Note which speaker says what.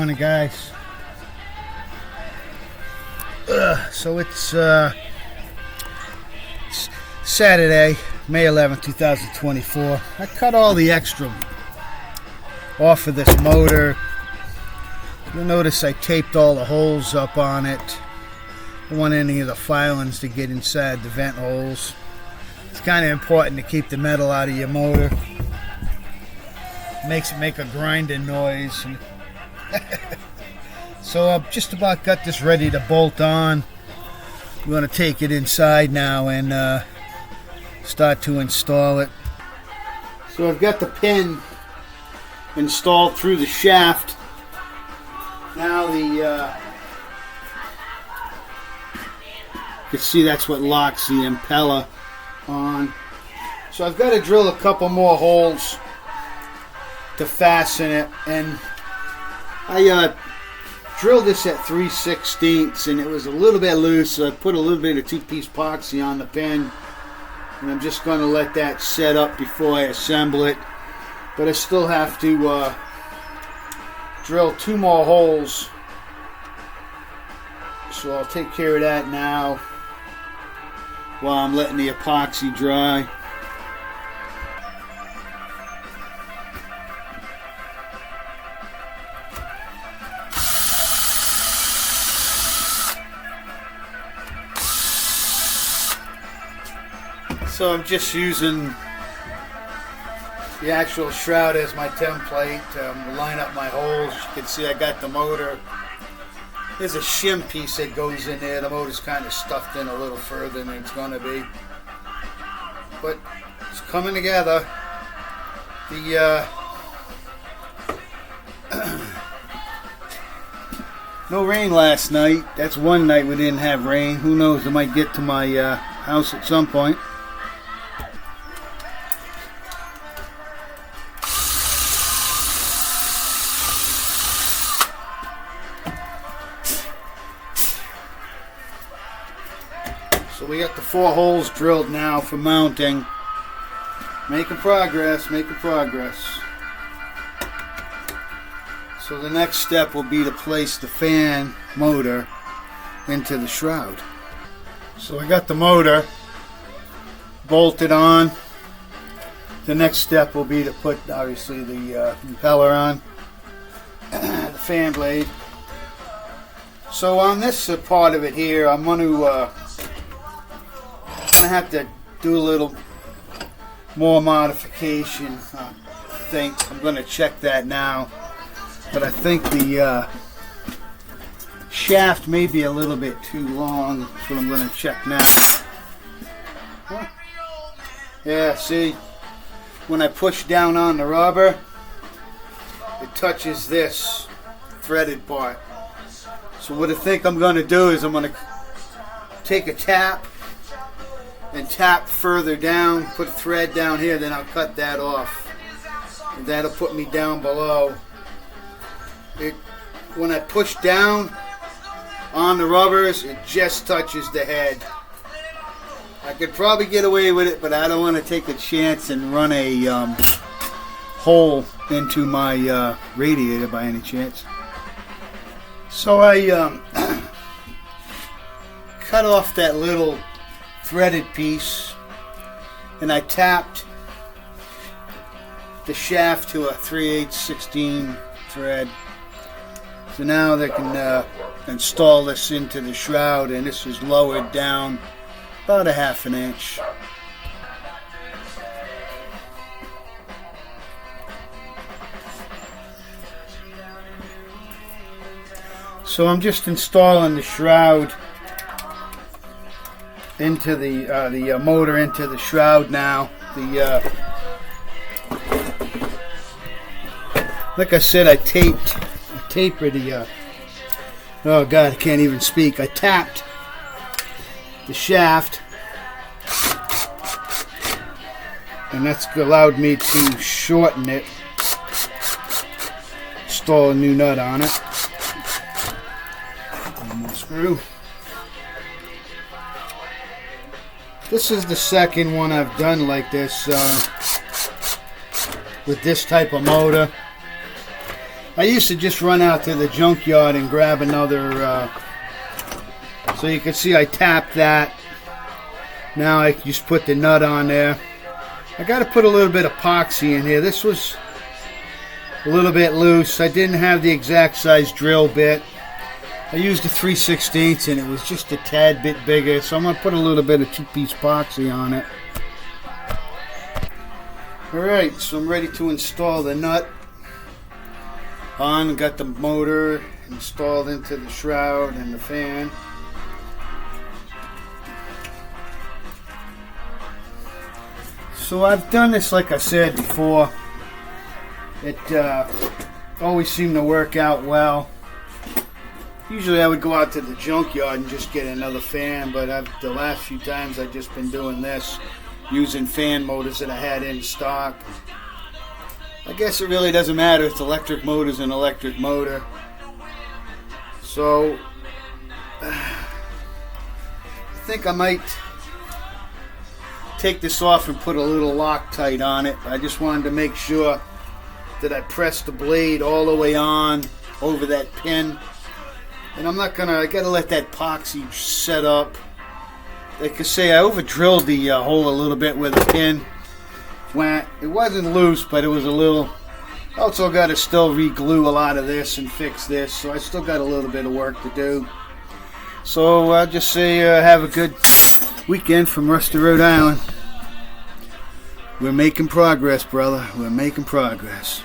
Speaker 1: Morning, guys. So it's Saturday, May 11th, 2024. I cut all the extra off of this motor. You'll notice I taped all the holes up on it. I don't want any of the filings to get inside the vent holes. It's kind of important to keep the metal out of your motor. Makes it make a grinding noise. So I've just about got this ready to bolt on. I'm going to take it inside now and start to install it. So I've got the pin installed through the shaft. Now you can see that's what locks the impeller on. So I've got to drill a couple more holes to fasten it, and I drilled this at 3/16 and it was a little bit loose, so I put a little bit of two-piece epoxy on the pin, and I'm just going to let that set up before I assemble it. But I still have to drill two more holes, so I'll take care of that now while I'm letting the epoxy dry. So I'm just using the actual shroud as my template to line up my holes. You can see I got the motor. There's a shim piece that goes in there. The motor's kind of stuffed in a little further than it's going to be. But it's coming together. The no rain last night. That's one night we didn't have rain. Who knows, I might get to my house at some point. So we got the 4 holes drilled now for mounting. Making progress, making progress. So the next step will be to place the fan motor into the shroud. So I got the motor bolted on. The next step will be to put, obviously, the impeller on, the fan blade. So on this part of it here, I'm going to have to do a little more modification. I think I'm going to check that now, but I think the shaft may be a little bit too long. That's what I'm going to check now. Huh? Yeah, see, when I push down on the rubber, it touches this threaded part. So what I think I'm going to do is I'm going to take a tap and tap further down, put a thread down here, then I'll cut that off. And that'll put me down below. When I push down on the rubbers, it just touches the head. I could probably get away with it, but I don't want to take a chance and run a hole into my radiator by any chance. So I cut off that little threaded piece, and I tapped the shaft to a 3/8/16 thread. So now they can install this into the shroud, and this is lowered down about a 1/2 inch. So I'm just installing the shroud into the motor into the shroud now. Like I said, I tapered the oh god, I can't even speak. I tapped the shaft, and that's allowed me to shorten it, install a new nut on it. One more screw. This is the second one I've done like this with this type of motor. I used to just run out to the junkyard and grab another, so you can see I tapped that. Now I just put the nut on there. I got to put a little bit of epoxy in here. This was a little bit loose. I didn't have the exact size drill bit. I used a 3/16 and it was just a tad bit bigger, so I'm going to put a little bit of 2-piece epoxy on it. Alright, so I'm ready to install the nut. Got the motor installed into the shroud and the fan. So I've done this like I said before. It always seemed to work out well. Usually I would go out to the junkyard and just get another fan, but the last few times I've just been doing this, using fan motors that I had in stock. I guess it really doesn't matter. It's electric motor's an electric motor. So I think I might take this off and put a little Loctite on it. I just wanted to make sure that I press the blade all the way on over that pin. And I gotta let that epoxy set up. Like I say, I over drilled the hole a little bit where the pin went. It wasn't loose, but it was a little. Also got to still re-glue a lot of this and fix this, so I still got a little bit of work to do. So I'll just say have a good weekend from Rusty, Rhode Island. We're making progress, brother. We're making progress.